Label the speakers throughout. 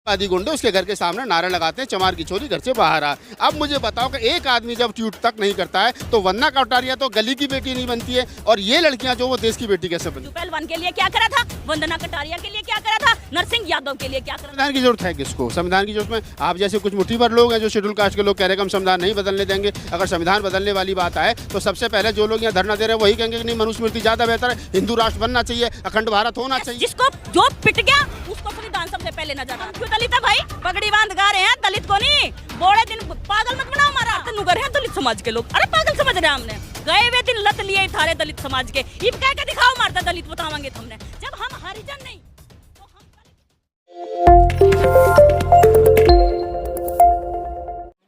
Speaker 1: आदि गुंडे उसके घर के सामने नारे लगाते हैं, चमार की छोरी घर से बाहर आ। अब मुझे बताओ कि एक आदमी जब ट्वीट तक नहीं करता है तो वंदना कटारिया तो गली की बेटी नहीं बनती है, और ये लड़कियां जो वो देश की बेटी कैसे बनती?
Speaker 2: पहलवान के लिए क्या करा था, वंदना कटारिया के लिए क्या करा था, नरसिंह यादव के लिए क्या करा था?
Speaker 1: संविधान की जरूरत है किसको? संविधान की जरूरत में आप जैसे कुछ मुट्ठी भर लोग हैं जो शेड्यूल कास्ट के लोग कह रहे हैं कि हम संविधान नहीं बदलने देंगे। अगर संविधान बदलने वाली बात आए तो सबसे पहले जो लोग यहाँ धरना दे रहे हैं वही कहेंगे कि नहीं, मनुस्मृति ज्यादा बेहतर है, हिंदू राष्ट्र बनना चाहिए, अखंड भारत होना चाहिए।
Speaker 2: जिसको जो पिट गया उसको संविधान सबसे पहले नजर आना। क्यों दलित है भाई, पगड़ी बांध गा रहे हैं, दलित को नहीं बोले दिन पागल मत बनाओ हमारा। नुगर है दलित समाज के लोग, अरे पागल समझ रहे हैं हमने, गए हुए दिन लत लिए थारे दलित समाज के, ये कह के दिखाओ मारता दलित बतावांगे हमने, जब हम हरिजन नहीं तो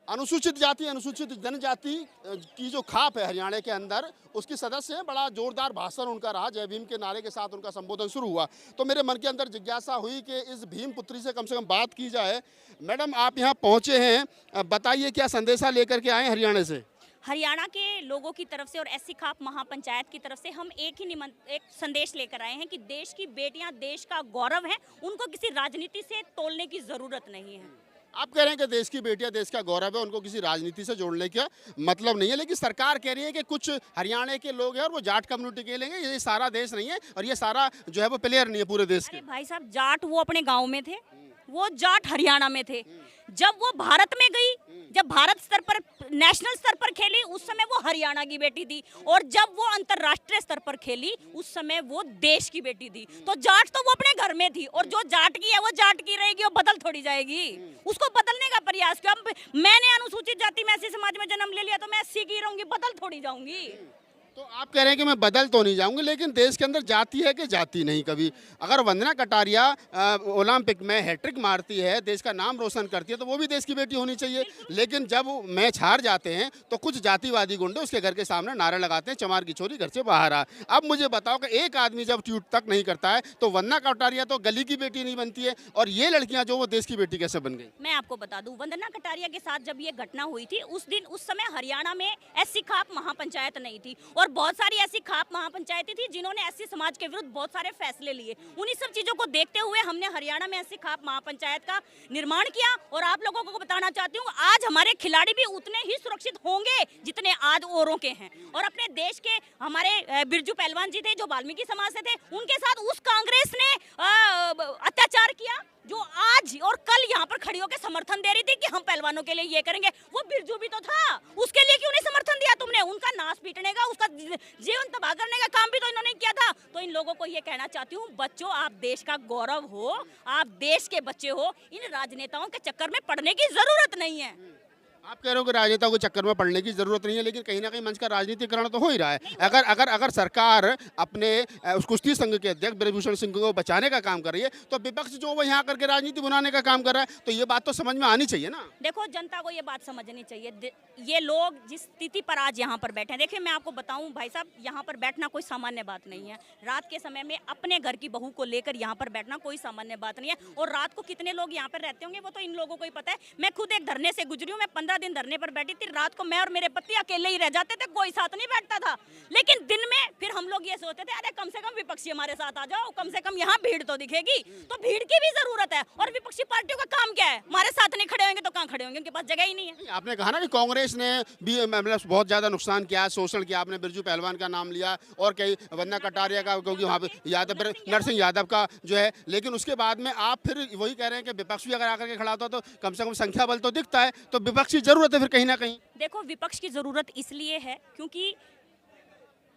Speaker 1: अनुसूचित जाति अनुसूचित जनजाति की जो खाप है हरियाणा के अंदर, उसकी सदस्य है। बड़ा जोरदार भाषण उनका रहा, जय भीम के नारे के साथ उनका संबोधन शुरू हुआ। तो मेरे मन के अंदर जिज्ञासा हुई कि इस भीम पुत्री से कम बात की जाए। मैडम, आप यहाँ पहुँचे हैं, बताइए क्या संदेशा लेकर के आए हरियाणा से?
Speaker 2: हरियाणा के लोगों की तरफ से और एससी खाप महापंचायत की तरफ से हम एक संदेश लेकर आए हैं कि देश की बेटियां देश का गौरव हैं, उनको किसी राजनीति से तोलने की जरूरत नहीं है।
Speaker 1: आप कह रहे हैं कि देश की बेटियां देश का गौरव है, उनको किसी राजनीति से जोड़ने का मतलब नहीं है, लेकिन सरकार कह रही है कि कुछ हरियाणा के लोग हैं और वो जाट कम्युनिटी के लेंगे, ये सारा देश नहीं है और ये सारा जो है वो प्लेयर नहीं है पूरे देश के।
Speaker 2: भाई साहब, जाट वो अपने गाँव में थे, वो जाट हरियाणा में थे। जब वो भारत में गई, जब भारत स्तर पर नेशनल स्तर पर खेली, उस समय वो हरियाणा की बेटी थी, और जब वो अंतरराष्ट्रीय स्तर पर खेली उस समय वो देश की बेटी थी। तो जाट तो वो अपने घर में थी, और जो जाट की है वो जाट की रहेगी, वो बदल थोड़ी जाएगी। उसको बदलने का प्रयास किया। मैंने अनुसूचित जाति में ऐसे समाज में जन्म ले लिया तो मैं एससी की रहूंगी, बदल थोड़ी जाऊंगी।
Speaker 1: तो आप कह रहे हैं कि मैं बदल तो नहीं जाऊंगी, लेकिन देश के अंदर जाति है कि जाति नहीं कभी? अगर वंदना कटारिया ओलंपिक में हैट्रिक मारती है, देश का नाम रोशन करती है, तो वो भी देश की बेटी होनी चाहिए। लेकिन जब मैच हार जाते हैं तो कुछ जातिवादी गुंडे उसके घर के सामने नारे लगाते हैं, चमार की छोरी घर से बाहर आ। अब मुझे बताओ कि एक आदमी जब ट्वीट तक नहीं करता है तो वंदना कटारिया तो गली की बेटी नहीं बनती है, और ये लड़कियां जो वो देश की बेटी कैसे बन गई?
Speaker 2: मैं आपको बता दूं, वंदना कटारिया के साथ जब ये घटना हुई थी उस दिन, उस समय हरियाणा में एससी खाप महापंचायत नहीं थी, और बहुत सारी ऐसी खाप महापंचायतें थी जिन्होंने एससी समाज के विरुद्ध बहुत सारे फैसले लिए। उन्हीं सब चीजों को देखते हुए हमने हरियाणा में एससी खाप महापंचायत का निर्माण किया। और आप लोगों को बताना चाहती हूँ, आज हमारे खिलाड़ी भी उतने ही सुरक्षित होंगे जितने आज औरों के हैं। और अपने देश के हमारे बिरजू पहलवान जी थे जो वाल्मीकि समाज से थे, उनके साथ उस कांग्रेस ने अत्याचार किया जो आज और कल यहाँ पर खड़ी होकर समर्थन दे रही थी कि हम पहलवानों के लिए ये करेंगे। वो बिरजू भी तो था, उसके लिए क्यों नहीं समर्थन दिया तुमने? उनका नाश पीटने का, उसका जीवन तबाह करने का काम भी तो इन्होंने किया था। तो इन लोगों को ये कहना चाहती हूँ, बच्चों, आप देश का गौरव हो, आप देश के बच्चे हो, इन राजनेताओं के चक्कर में पड़ने की जरूरत नहीं है।
Speaker 1: आप कह रहे हो कि राजनेताओं के चक्कर में पड़ने की जरूरत नहीं है, लेकिन कहीं ना कहीं मंच का राजनीतिकरण तो हो ही रहा है। अगर अगर अगर सरकार अपने उस कुश्ती संघ के अध्यक्ष ब्रजभूषण सिंह को बचाने का काम कर रही है, तो विपक्ष जो वो यहाँ करके राजनीति बनाने का काम कर रहा है, तो ये बात तो समझ में आनी चाहिए ना।
Speaker 2: देखो, जनता को ये बात समझनी चाहिए। ये लोग जिस स्थिति पर आज यहाँ पर बैठे हैं, देखिए मैं आपको बताऊं भाई साहब, यहाँ पर बैठना कोई सामान्य बात नहीं है। रात के समय में अपने घर की बहू को लेकर यहाँ पर बैठना कोई सामान्य बात नहीं है। और रात को कितने लोग यहाँ पर रहते होंगे वो तो इन लोगों को ही पता है। मैं खुद एक धरने से गुजरी हूँ, मैं 15 दिन धरने पर बैठी थी। रात को मैं और मेरे पति अकेले ही रह जाते थे, कोई साथ नहीं बैठता था। लेकिन दिन में फिर हम लोग ये सोचते थे, अरे कम से कम विपक्षी हमारे साथ आ जाओ, कम से कम यहाँ भीड़ तो दिखेगी। तो भीड़ की भी जरूरत है, और विपक्षी पार्टियों का काम क्या है? हमारे साथ नहीं खड़े होंगे तो कहाँ खड़े होंगे? उनके पास जगह ही नहीं है।
Speaker 1: आपने कहा ना कि कांग्रेस ने भी मतलब बहुत ज्यादा नुकसान किया, शोषण किया। आपने बिरजू पहलवान का नाम लिया और कई वंदना कटारिया का, क्योंकि वहाँ पे यादव नरसिंह यादव का जो है, लेकिन उसके बाद में आप फिर वही कह रहे हैं कि विपक्ष भी अगर आकर के खड़ा होता तो कम से कम संख्या बल तो दिखता है, तो विपक्ष की जरूरत है फिर कहीं ना कहीं।
Speaker 2: देखो, विपक्ष की जरूरत इसलिए है क्योंकि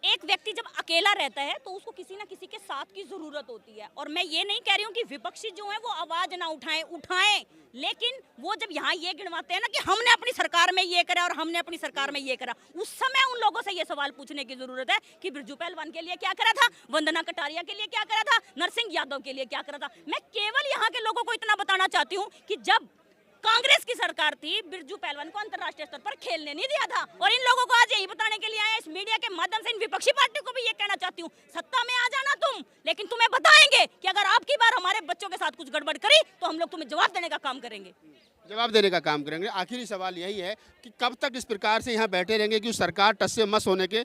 Speaker 2: एक व्यक्ति जब अकेला रहता है तो उसको किसी ना किसी के साथ की जरूरत होती है। और मैं ये नहीं कह रही हूँ कि विपक्षी जो है वो आवाज ना उठाएं, लेकिन वो जब यहाँ ये गिनवाते हैं ना कि हमने अपनी सरकार में ये करा और हमने अपनी सरकार में ये करा, उस समय उन लोगों से ये सवाल पूछने की जरूरत है कि बिरजू पहलवान के लिए क्या करा था, वंदना कटारिया के लिए क्या करा था, नरसिंह यादव के लिए क्या करा था। मैं केवल यहाँ के लोगों को इतना बताना चाहती हूँ कि जब कांग्रेस की सरकार थी, बिरजू पहलवान को अंतर्राष्ट्रीय स्तर पर खेलने नहीं दिया था। और इन लोगों को आज यही बताने के लिए आए, इस मीडिया के माध्यम से इन विपक्षी पार्टियों को भी ये कहना चाहती हूँ, सत्ता में आ जाना तुम, लेकिन तुम्हें बताएंगे कि अगर आपकी बार हमारे बच्चों के साथ कुछ गड़बड़ करी तो हम लोग तुम्हें जवाब देने का काम करेंगे।
Speaker 1: जवाब देने का काम करेंगे। आखिरी सवाल यही है कि कब तक इस प्रकार से यहाँ बैठे रहेंगे कि सरकार टस से मस होने के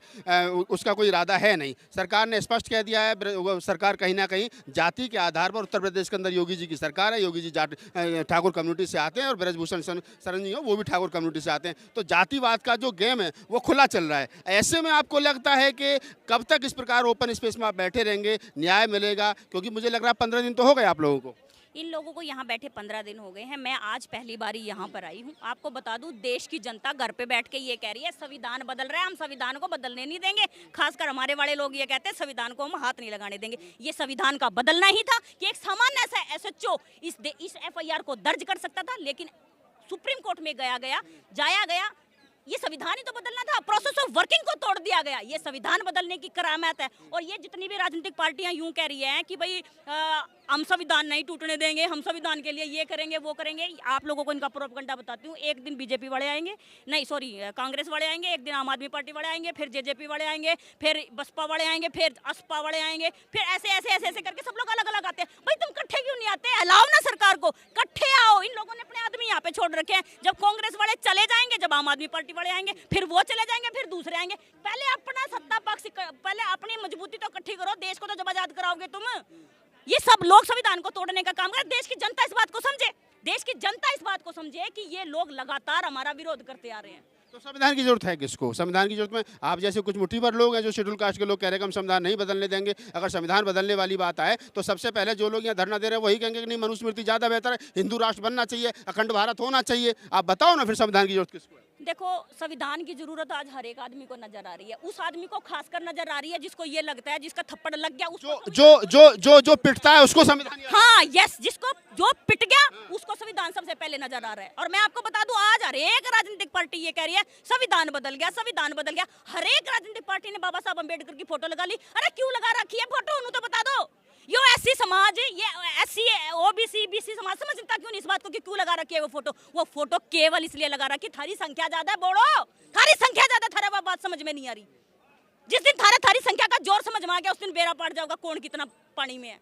Speaker 1: उसका कोई इरादा है नहीं। सरकार ने स्पष्ट कह दिया है, वो सरकार कहीं ना कहीं जाति के आधार पर, उत्तर प्रदेश के अंदर योगी जी की सरकार है, योगी जी ठाकुर कम्युनिटी से आते हैं और ब्रजभूषण शरण जी हो वो भी ठाकुर कम्युनिटी से आते हैं। तो जातिवाद का जो गेम है वो खुला चल रहा है। ऐसे में आपको लगता है कि कब तक इस प्रकार ओपन स्पेस में आप बैठे रहेंगे, न्याय मिलेगा? क्योंकि मुझे लग रहा है 15 दिन तो हो गए आप लोगों को।
Speaker 2: इन लोगों को यहाँ बैठे 15 दिन हो गए हैं। मैं आज पहली बारी यहाँ पर आई हूँ। आपको बता दूँ, देश की जनता घर पे बैठ के ये कह रही है संविधान बदल रहा है, हम संविधान को बदलने नहीं देंगे। खासकर हमारे वाले लोग ये कहते हैं संविधान को हम हाथ नहीं लगाने देंगे। ये संविधान का बदलना ही था कि एक सामान्य ऐसा SHO इस FIR को दर्ज कर सकता था, लेकिन सुप्रीम कोर्ट में जाया गया। ये संविधान ही तो बदलना था, प्रोसेस ऑफ वर्किंग को तोड़ दिया गया। ये संविधान बदलने की करामात है। और ये जितनी भी राजनीतिक पार्टियां यूं कह रही हैं कि भाई हम संविधान नहीं टूटने देंगे, हम संविधान के लिए ये करेंगे वो करेंगे। आप लोगों को इनका प्रोपगंडा बताती हूँ। एक दिन बीजेपी वाले आएंगे, नहीं सॉरी कांग्रेस वाले आएंगे, एक दिन आम आदमी पार्टी वाले आएंगे, फिर JJP वाले आएंगे, फिर बसपा वाले आएंगे, फिर असपा वाले आएंगे, फिर ऐसे करके सब लोग अलग अलग आते हैं। भाई तुम इकट्ठे क्यों नहीं आते? अलाओ ना सरकार को, इकट्ठे आओ। इन लोगों ने अपने आदमी यहाँ पे छोड़ रखे हैं। जब कांग्रेस वाले चले जाएंगे, जब आम आदमी पार्टी वाले आएंगे, फिर वो चले जाएंगे, फिर दूसरे आएंगे। पहले अपना सत्ता पक्ष, पहले अपनी मजबूती तो इकट्ठी करो। देश को तो जब आजाद कराओगे तुम। ये सब लोग संविधान को तोड़ने का काम कर। देश की जनता इस बात को समझे, देश की जनता इस बात को समझे कि ये लोग लगातार हमारा विरोध करते आ रहे हैं।
Speaker 1: तो संविधान की जरूरत है किसको? संविधान की जरूरत में आप जैसे कुछ मुट्ठी भर लोग हैं जो शेड्यूल कास्ट के लोग कह रहे हैं कि हम संविधान नहीं बदलने देंगे। अगर संविधान बदलने वाली बात आए तो सबसे पहले जो लोग यहाँ धरना दे रहे हैं वही कहेंगे कि नहीं, मनुस्मृति ज़्यादा बेहतर है, हिंदू राष्ट्र बनना चाहिए, अखंड भारत होना चाहिए। आप बताओ ना फिर संविधान की जरूरत किसको है?
Speaker 2: देखो, संविधान की जरूरत आज हर एक आदमी को नजर आ रही है। उस आदमी को खासकर नजर आ रही है जिसको ये लगता है, जिसका थप्पड़ लग गया उसको
Speaker 1: जो पिटता है उसको संविधान।
Speaker 2: हाँ यस, जिसको जो पिट गया उसको संविधान सबसे पहले नजर आ रहा है। और मैं आपको बता दूं, आज हर एक राजनीतिक पार्टी ये कह रही है संविधान बदल गया, संविधान बदल गया। हर एक राजनीतिक पार्टी ने बाबा साहब अम्बेडकर की फोटो लगा ली। अरे क्यों लगा रखी है फोटो? उन्हें तो बता दो। यो SC समाज, ये SC OBC BC समाज समझता क्यों नहीं इस बात को कि क्यों लगा रखी है वो फोटो? वो फोटो केवल इसलिए लगा रखी, थारी संख्या ज्यादा है बोलो, थारी संख्या ज्यादा, थारा वो बात समझ में नहीं आ रही। जिस दिन थारी संख्या का जोर समझ में आ गया उस दिन बेड़ा पाट जाओगा कौन कितना पानी में है।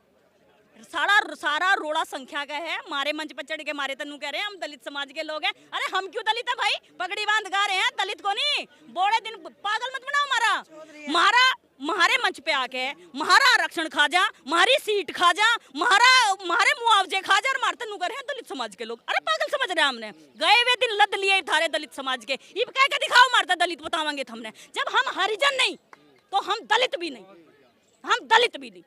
Speaker 2: सारा रोड़ा संख्या का है। मारे मंच पर चढ़ के मारे तनु कह रहे हैं हम दलित समाज के लोग हैं। अरे हम क्यों दलित है भाई? पगड़ी बांध गा रहे हैं, दलित को नहीं। बोले दिन पागल मत बनाओ। महारे मंच पे आके महारा आरक्षण खा जा, हमारी सीट खा जा, महारे मुआवजे खा जा और मारते नु कर रहे हैं दलित समाज के लोग। अरे पागल समझ रहे हैं हमने? गए हुए दिन लद लिए थारे दलित समाज के। ये कह के दिखाओ मारता दलित बतावांगे हमने। जब हम हरिजन नहीं तो हम दलित भी नहीं, हम दलित भी नहीं।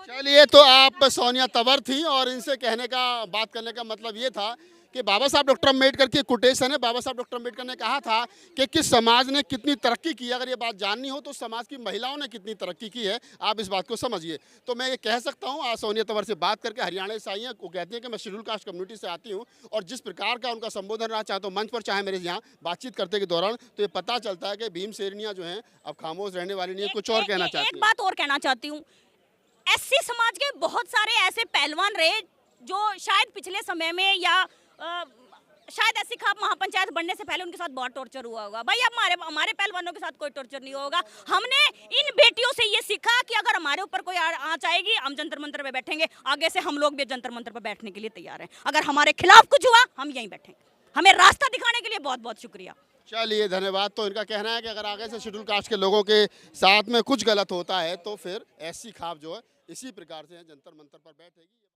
Speaker 1: चलिए, तो आप सोनिया तंवर थी और इनसे कहने का, बात करने का मतलब ये था कि बाबा साहब डॉक्टर अम्बेडकर की कोटेशन है। बाबा साहब डॉक्टर अम्बेडकर ने कहा था कि किस समाज ने कितनी तरक्की की। अगर ये बात जाननी हो तो समाज की महिलाओं ने कितनी तरक्की की है, आप इस बात को समझिए। तो मैं ये कह सकता हूँ, आज सोनिया तंवर से बात करके, हरियाणा से आई हैं, वो कहती हैं कि मैं शेड्यूल कास्ट कम्युनिटी से आती हूँ और जिस प्रकार का उनका संबोधन रहा, चाहे तो मंच पर चाहे मेरे यहाँ बातचीत करते के दौरान, तो ये पता चलता है कि भीम शेरनियाँ जो हैं अब खामोश रहने वाली नहीं है, कुछ और कहना चाहती हैं।
Speaker 2: एक बात और कहना चाहती हूँ, SC समाज के बहुत सारे ऐसे पहलवान रहे जो शायद पिछले समय में या शायद SC खाप महापंचायत बनने से पहले उनके साथ बहुत टॉर्चर हुआ होगा। भाई अब हमारे पहलवानों के साथ कोई टॉर्चर नहीं होगा। हमने इन बेटियों से ये सीखा कि अगर हमारे ऊपर कोई आँच आएगी हम जंतर मंतर पे बैठेंगे। आगे से हम लोग भी जंतर मंतर पे बैठने के लिए तैयार हैं। अगर हमारे खिलाफ कुछ हुआ हम यहीं बैठेंगे। हमें रास्ता दिखाने के लिए बहुत बहुत शुक्रिया।
Speaker 1: चलिए, धन्यवाद। तो इनका कहना है कि अगर आगे से शेड्यूल कास्ट के लोगों के साथ में कुछ गलत होता है तो फिर SC खाप जो है इसी प्रकार से जंतर मंतर पर बैठेगी।